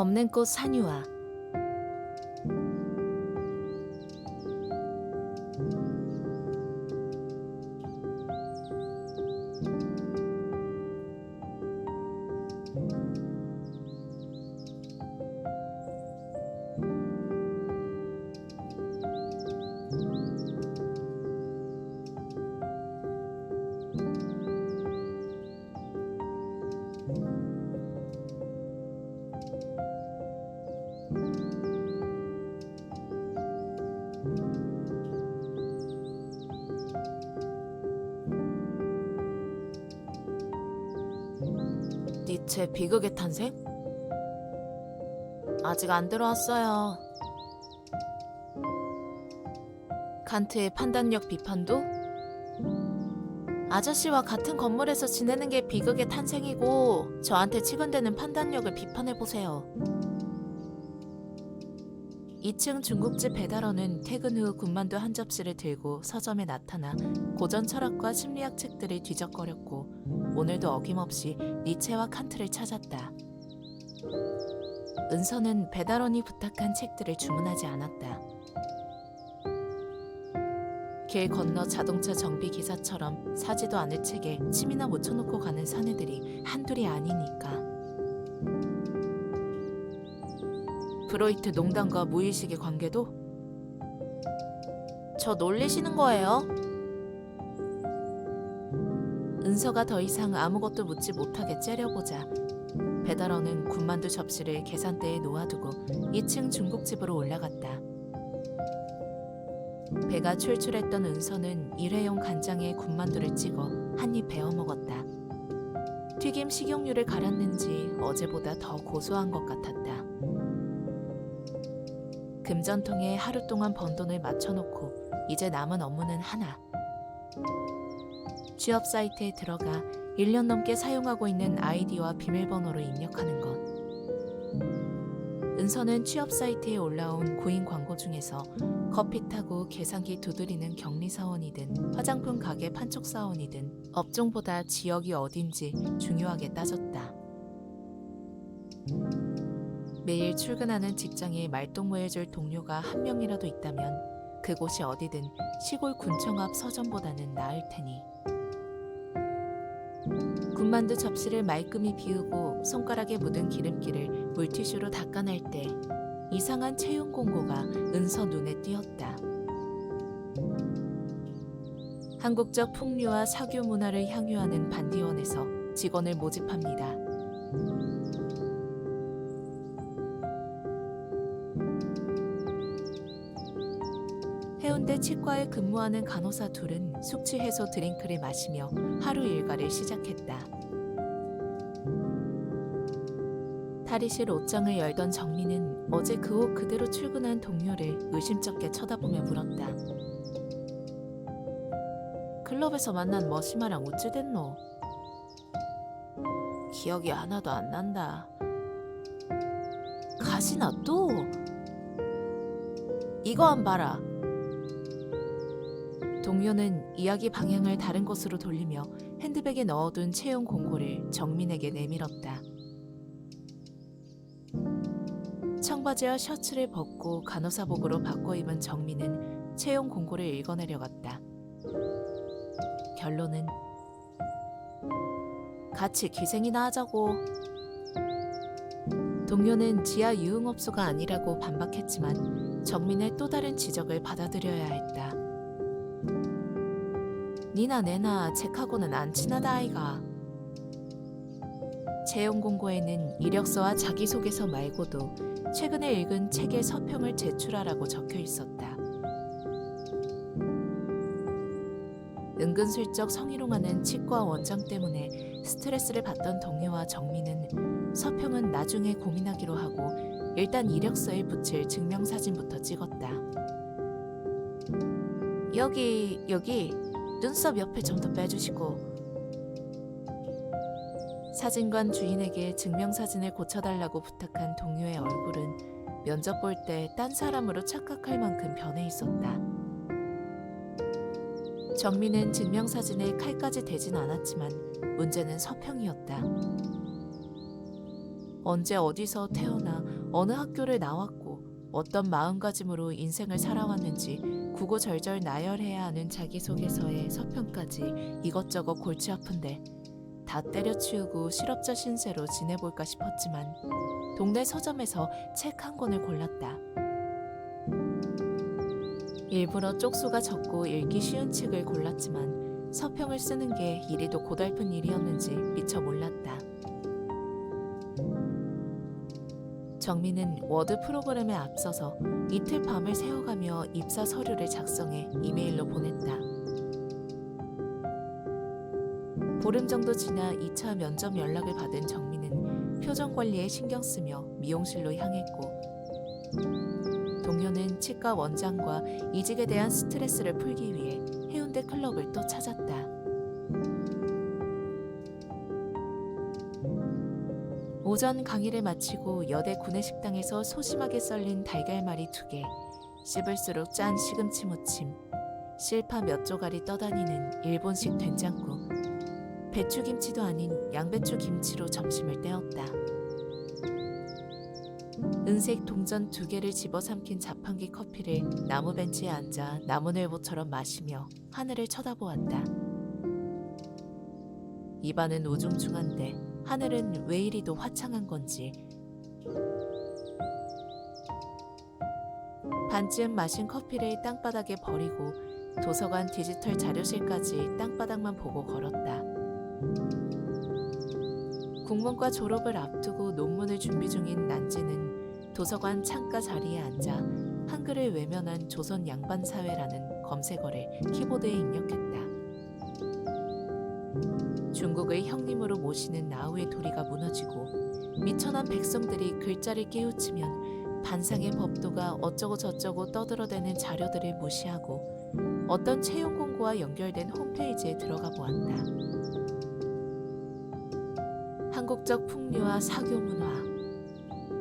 없는 꽃 산유화. 니체 비극의 탄생? 아직 안 들어왔어요. 칸트의 판단력 비판도? 아저씨와 같은 건물에서 지내는 게 비극의 탄생이고 저한테 치근대는 판단력을 비판해보세요. 2층 중국집 배달원은 퇴근 후 군만두 한 접시를 들고 서점에 나타나 고전 철학과 심리학 책들을 뒤적거렸고 오늘도 어김없이 니체와 칸트를 찾았다. 은서는 배달원이 부탁한 책들을 주문하지 않았다. 길 건너 자동차 정비 기사처럼 사지도 않을 책에 침이나 묻혀놓고 가는 사내들이 한둘이 아니니까. 브로이트 농담과 무의식의 관계도? 저 놀리시는 거예요? 은서가 더 이상 아무것도 묻지 못하게 째려보자 배달원은 군만두 접시를 계산대에 놓아두고 2층 중국집으로 올라갔다. 배가 출출했던 은서는 일회용 간장에 군만두를 찍어 한 입 베어 먹었다. 튀김 식용유를 갈았는지 어제보다 더 고소한 것 같았다. 금전통에 하루 동안 번 돈을 맞춰놓고 이제 남은 업무는 하나. 취업 사이트에 들어가 1년 넘게 사용하고 있는 아이디와 비밀번호를 입력하는 것. 은서는 취업 사이트에 올라온 구인 광고 중에서 커피 타고 계산기 두드리는 격리사원이든 화장품 가게 판촉사원이든 업종보다 지역이 어딘지 중요하게 따졌다. 매일 출근하는 직장에 말동무해줄 동료가 한 명이라도 있다면 그곳이 어디든 시골 군청 앞 서점보다는 나을 테니. 군만두 접시를 말끔히 비우고 손가락에 묻은 기름기를 물티슈로 닦아낼 때 이상한 채용 공고가 은서 눈에 띄었다. 한국적 풍류와 사교 문화를 향유하는 반디원에서 직원을 모집합니다. 해운대 치과에 근무하는 간호사 둘은 숙취 해소 드링크를 마시며 하루 일과를 시작했다. 탈의실 옷장을 열던 정민은 어제 그 옷 그대로 출근한 동료를 의심쩍게 쳐다보며 물었다. 클럽에서 만난 머시마랑 어찌 됐노? 기억이 하나도 안 난다. 가시나 또? 이거 안 봐라. 동료는 이야기 방향을 다른 곳으로 돌리며 핸드백에 넣어둔 채용 공고를 정민에게 내밀었다. 청바지와 셔츠를 벗고 간호사복으로 바꿔 입은 정민은 채용 공고를 읽어내려갔다. 결론은 같이 기생이나 하자고. 동료는 지하 유흥업소가 아니라고 반박했지만 정민의 또 다른 지적을 받아들여야 했다. 니나 내나 책하고는 안 친하다 아이가. 채용 공고에는 이력서와 자기소개서 말고도 최근에 읽은 책의 서평을 제출하라고 적혀 있었다. 은근슬쩍 성희롱하는 치과 원장 때문에 스트레스를 받던 동료와 정민은 서평은 나중에 고민하기로 하고 일단 이력서에 붙일 증명사진부터 찍었다. 여기 눈썹 옆에 좀 더 빼주시고. 사진관 주인에게 증명사진을 고쳐달라고 부탁한 동료의 얼굴은 면접 볼 때 딴 사람으로 착각할 만큼 변해 있었다. 정민은 증명사진에 칼까지 대진 않았지만 문제는 서평이었다. 언제 어디서 태어나 어느 학교를 나왔고 어떤 마음가짐으로 인생을 살아왔는지 구구절절 나열해야 하는 자기소개서에 서평까지 이것저것 골치 아픈데 다 때려치우고 실업자 신세로 지내볼까 싶었지만 동네 서점에서 책 한 권을 골랐다. 일부러 쪽수가 적고 읽기 쉬운 책을 골랐지만 서평을 쓰는 게 이리도 고달픈 일이었는지 미처 몰랐다. 정민은 워드 프로그램에 앞서서 이틀 밤을 새워가며 입사 서류를 작성해 이메일로 보냈다. 보름 정도 지나 2차 면접 연락을 받은 정민은 표정 관리에 신경 쓰며 미용실로 향했고 동효는 치과 원장과 이직에 대한 스트레스를 풀기 위해 해운대 클럽을 또 찾았다. 오전 강의를 마치고 여대 구내식당에서 소심하게 썰린 달걀말이 2개, 씹을수록 짠 시금치 무침, 실파 몇 조각이 떠다니는 일본식 된장국, 배추김치도 아닌 양배추 김치로 점심을 때웠다. 은색 동전 2개를 집어삼킨 자판기 커피를 나무 벤치에 앉아 나무늘보처럼 마시며 하늘을 쳐다보았다. 입안은 우중충한데 하늘은 왜 이리도 화창한 건지. 반쯤 마신 커피를 땅바닥에 버리고 도서관 디지털 자료실까지 땅바닥만 보고 걸었다. 국문과 졸업을 앞두고 논문을 준비 중인 난지는 도서관 창가 자리에 앉아 한글을 외면한 조선 양반사회라는 검색어를 키보드에 입력했다. 중국을 형님으로 모시는 나우의 도리가 무너지고 미천한 백성들이 글자를 깨우치면 반상의 법도가 어쩌고 저쩌고 떠들어대는 자료들을 무시하고 어떤 채용 공고와 연결된 홈페이지에 들어가 보았다. 한국적 풍류와 사교 문화.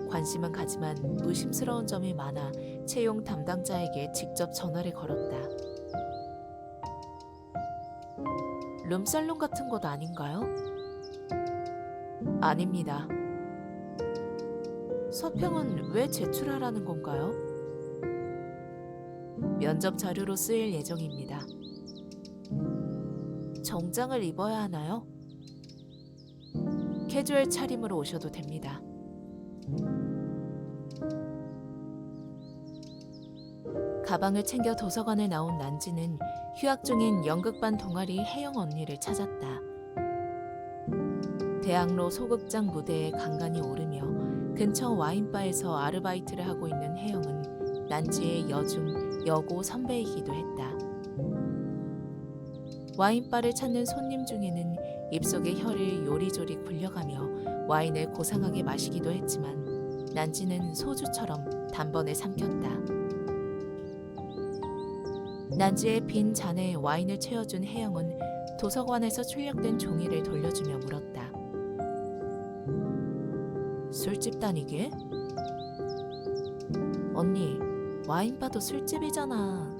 관심은 가지만 의심스러운 점이 많아 채용 담당자에게 직접 전화를 걸었다. 룸살롱 같은 것 아닌가요? 아닙니다. 서평은 왜 제출하라는 건가요? 면접 자료로 쓰일 예정입니다. 정장을 입어야 하나요? 캐주얼 차림으로 오셔도 됩니다. 가방을 챙겨 도서관에 나온 난지는 휴학 중인 연극반 동아리 혜영 언니를 찾았다. 대학로 소극장 무대에 간간히 오르며 근처 와인바에서 아르바이트를 하고 있는 혜영은 난지의 여중, 여고 선배이기도 했다. 와인바를 찾는 손님 중에는 입속에 혀를 요리조리 굴려가며 와인을 고상하게 마시기도 했지만 난지는 소주처럼 단번에 삼켰다. 난지의 빈 잔에 와인을 채워준 혜영은 도서관에서 출력된 종이를 돌려주며 물었다. 술집 다니게? 언니, 와인바도 술집이잖아.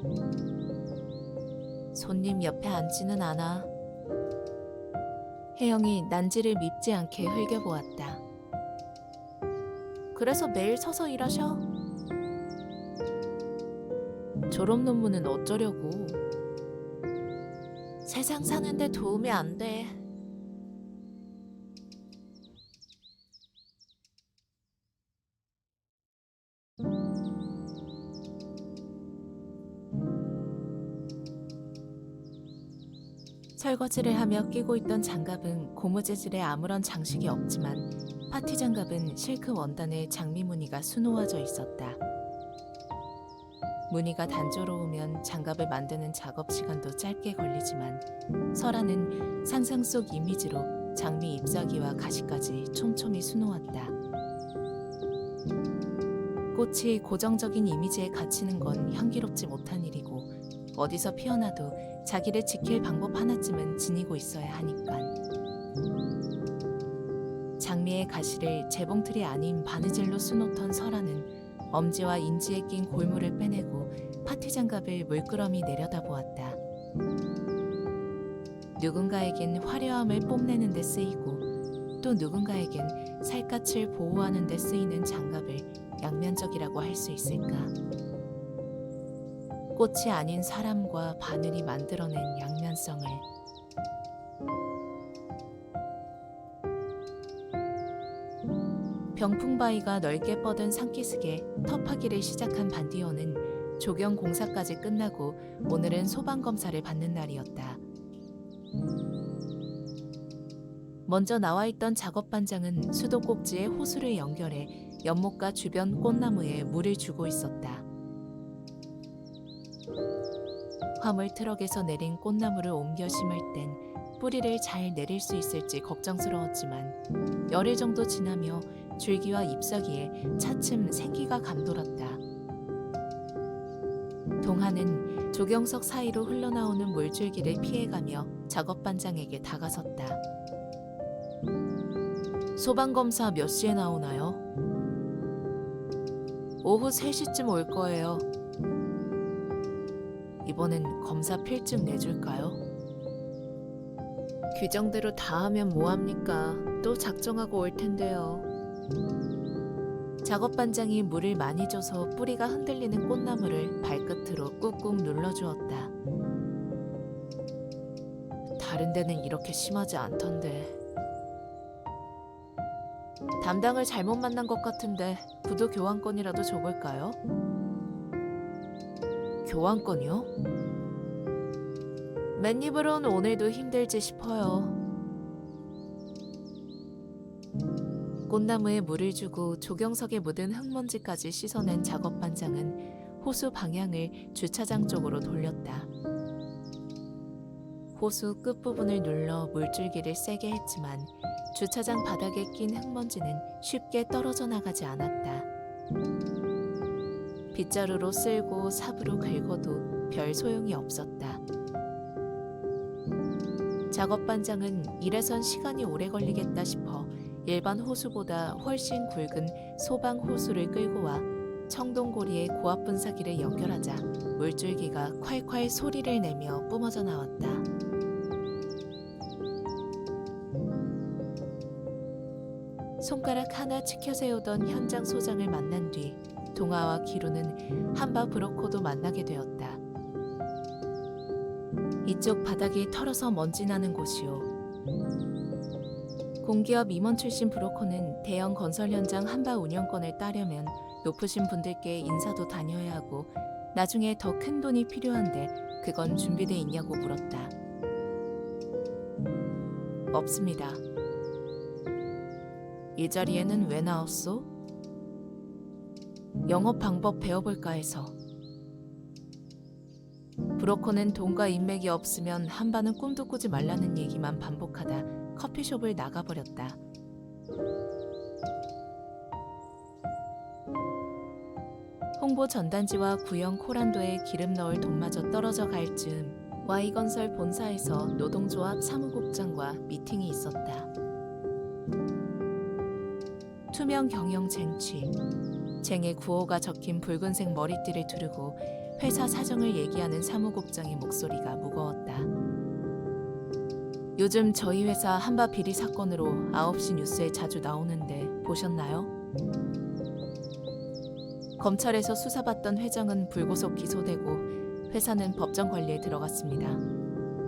손님 옆에 앉지는 않아. 혜영이 난지를 밉지 않게 흘겨보았다. 그래서 매일 서서 일하셔? 졸업 논문은 어쩌려고? 세상 사는데 도움이 안 돼. 설거지를 하며 끼고 있던 장갑은 고무 재질에 아무런 장식이 없지만 파티 장갑은 실크 원단에 장미 무늬가 수놓아져 있었다. 무늬가 단조로우면 장갑을 만드는 작업 시간도 짧게 걸리지만 설아는 상상 속 이미지로 장미 잎사귀와 가시까지 촘촘히 수놓았다. 꽃이 고정적인 이미지에 갇히는 건 향기롭지 못한 일이고 어디서 피어나도 자기를 지킬 방법 하나쯤은 지니고 있어야 하니까. 장미의 가시를 재봉틀이 아닌 바느질로 수놓던 설아는 엄지와 인지에 낀 골무를 빼내고 파티 장갑을 물끄러미 내려다보았다. 누군가에겐 화려함을 뽐내는 데 쓰이고 또 누군가에겐 살갗을 보호하는 데 쓰이는 장갑을 양면적이라고 할 수 있을까? 꽃이 아닌 사람과 바늘이 만들어낸 양면성을 병풍바위가 넓게 뻗은 산기슭에 터파기를 시작한 반디어는 조경 공사까지 끝나고 오늘은 소방검사를 받는 날이었다. 먼저 나와있던 작업반장은 수도꼭지에 호수를 연결해 연못가 주변 꽃나무에 물을 주고 있었다. 화물 트럭에서 내린 꽃나무를 옮겨 심을 땐 뿌리를 잘 내릴 수 있을지 걱정스러웠지만 열흘 정도 지나며 줄기와 잎사귀에 차츰 생기가 감돌았다. 동하는 조경석 사이로 흘러나오는 물줄기를 피해가며 작업반장에게 다가섰다. 소방검사 몇 시에 나오나요? 오후 3시쯤 올 거예요. 이번엔 검사 필증 내줄까요? 규정대로 다 하면 뭐합니까? 또 작정하고 올 텐데요. 작업반장이 물을 많이 줘서 뿌리가 흔들리는 꽃나무를 발끝으로 꾹꾹 눌러주었다. 다른 데는 이렇게 심하지 않던데. 담당을 잘못 만난 것 같은데 구두 교환권이라도 줘볼까요? 교환권이요? 맨입으론 오늘도 힘들지 싶어요. 꽃나무에 물을 주고 조경석에 묻은 흙먼지까지 씻어낸 작업반장은 호수 방향을 주차장 쪽으로 돌렸다. 호수 끝부분을 눌러 물줄기를 세게 했지만 주차장 바닥에 낀 흙먼지는 쉽게 떨어져 나가지 않았다. 빗자루로 쓸고 삽으로 긁어도 별 소용이 없었다. 작업반장은 이래선 시간이 오래 걸리겠다 싶어 일반 호수보다 훨씬 굵은 소방 호수를 끌고 와 청동고리에 고압 분사기를 연결하자 물줄기가 콸콸 소리를 내며 뿜어져 나왔다. 손가락 하나 치켜 세우던 현장 소장을 만난 뒤 동아와 기루는 한바 브로커도 만나게 되었다. 이쪽 바닥이 털어서 먼지 나는 곳이오. 공기업 임원 출신 브로커는 대형 건설 현장 한바 운영권을 따려면 높으신 분들께 인사도 다녀야 하고 나중에 더 큰 돈이 필요한데 그건 준비돼 있냐고 물었다. 없습니다. 이 자리에는 왜 나왔소? 영업 방법 배워볼까 해서. 브로커는 돈과 인맥이 없으면 한바는 꿈도 꾸지 말라는 얘기만 반복하다 커피숍을 나가버렸다. 홍보 전단지와 구형 코란도에 기름 넣을 돈마저 떨어져 갈 즈음 Y건설 본사에서 노동조합 사무국장과 미팅이 있었다. 투명 경영 쟁취, 쟁의 구호가 적힌 붉은색 머리띠를 두르고 회사 사정을 얘기하는 사무국장의 목소리가 무거웠다. 요즘 저희 회사 한바 비리 사건으로 9시 뉴스에 자주 나오는데 보셨나요? 검찰에서 수사받던 회장은 불구속 기소되고 회사는 법정 관리에 들어갔습니다.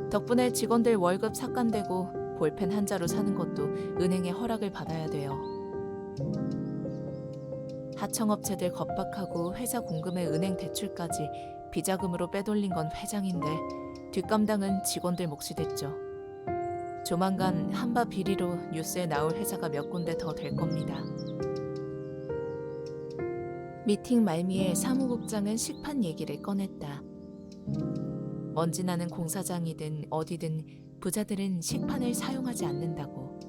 덕분에 직원들 월급 삭감되고 볼펜 한 자루 사는 것도 은행의 허락을 받아야 돼요. 하청업체들 겁박하고 회사 공금에 은행 대출까지 비자금으로 빼돌린 건 회장인데 뒷감당은 직원들 몫이 됐죠. 조만간 한바 비리로 뉴스에 나올 회사가 몇 군데 더 될 겁니다. 미팅 말미에 사무국장은 식판 얘기를 꺼냈다. 먼지 나는 공사장이든 어디든 부자들은 식판을 사용하지 않는다고.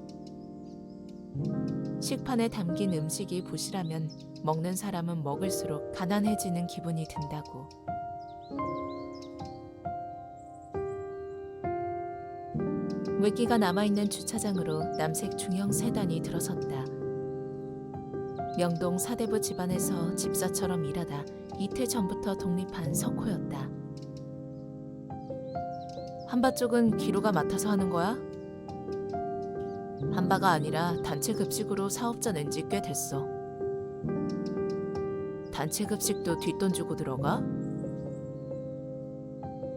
식판에 담긴 음식이 부실하면 먹는 사람은 먹을수록 가난해지는 기분이 든다고. 물기가 남아있는 주차장으로 남색 중형 세단이 들어섰다. 명동 사대부 집안에서 집사처럼 일하다 이틀 전부터 독립한 석호였다. 한바 쪽은 기루가 맡아서 하는 거야? 한 바가 아니라 단체 급식으로 사업자 낸 지 꽤 됐어. 단체 급식도 뒷돈 주고 들어가?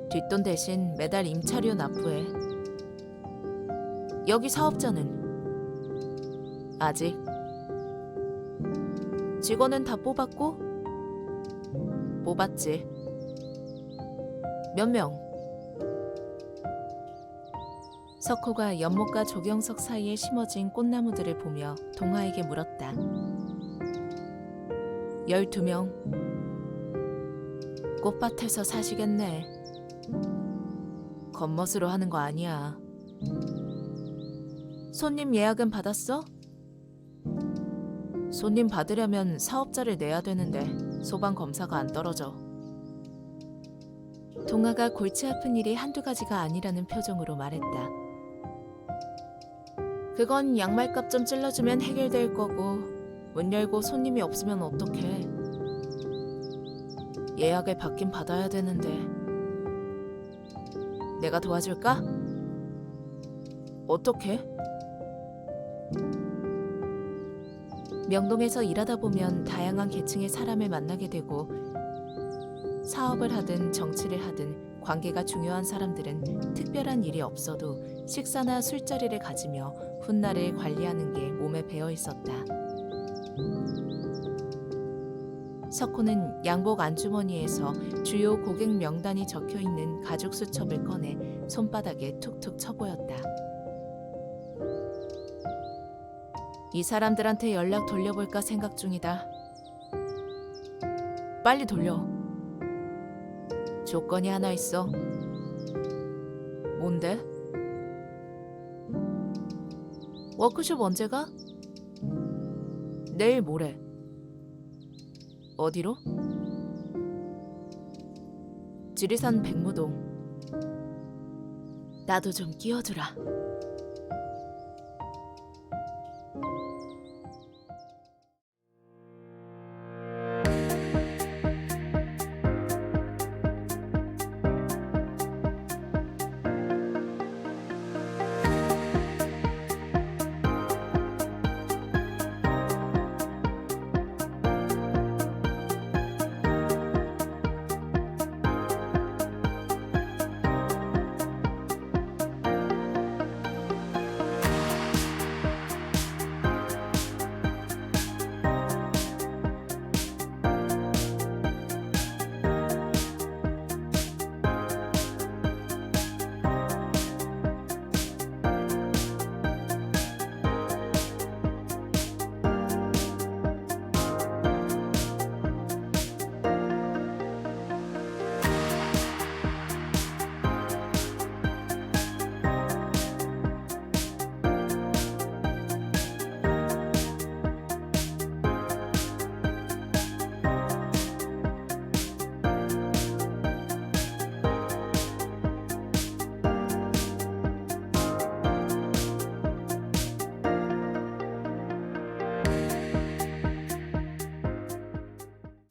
뒷돈 대신 매달 임차료 납부해. 여기 사업자는? 아직. 직원은 다 뽑았고? 뽑았지. 몇 명? 석호가 연못과 조경석 사이에 심어진 꽃나무들을 보며 동화에게 물었다. 12명. 꽃밭에서 사시겠네. 겉멋으로 하는 거 아니야. 손님 예약은 받았어? 손님 받으려면 사업자를 내야 되는데 소방 검사가 안 떨어져. 동아가 골치 아픈 일이 한두 가지가 아니라는 표정으로 말했다. 그건 양말값 좀 찔러주면 해결될 거고 문 열고 손님이 없으면 어떡해. 예약을 받긴 받아야 되는데. 내가 도와줄까? 어떻게? 명동에서 일하다 보면 다양한 계층의 사람을 만나게 되고 사업을 하든 정치를 하든 관계가 중요한 사람들은 특별한 일이 없어도 식사나 술자리를 가지며 훗날을 관리하는 게 몸에 배어 있었다. 석호는 양복 안주머니에서 주요 고객 명단이 적혀있는 가죽 수첩을 꺼내 손바닥에 툭툭 쳐보였다. 이 사람들한테 연락 돌려볼까 생각 중이다. 빨리 돌려. 조건이 하나 있어. 뭔데? 워크숍 언제 가? 내일 모레. 어디로? 지리산 백무동. 나도 좀 끼워주라.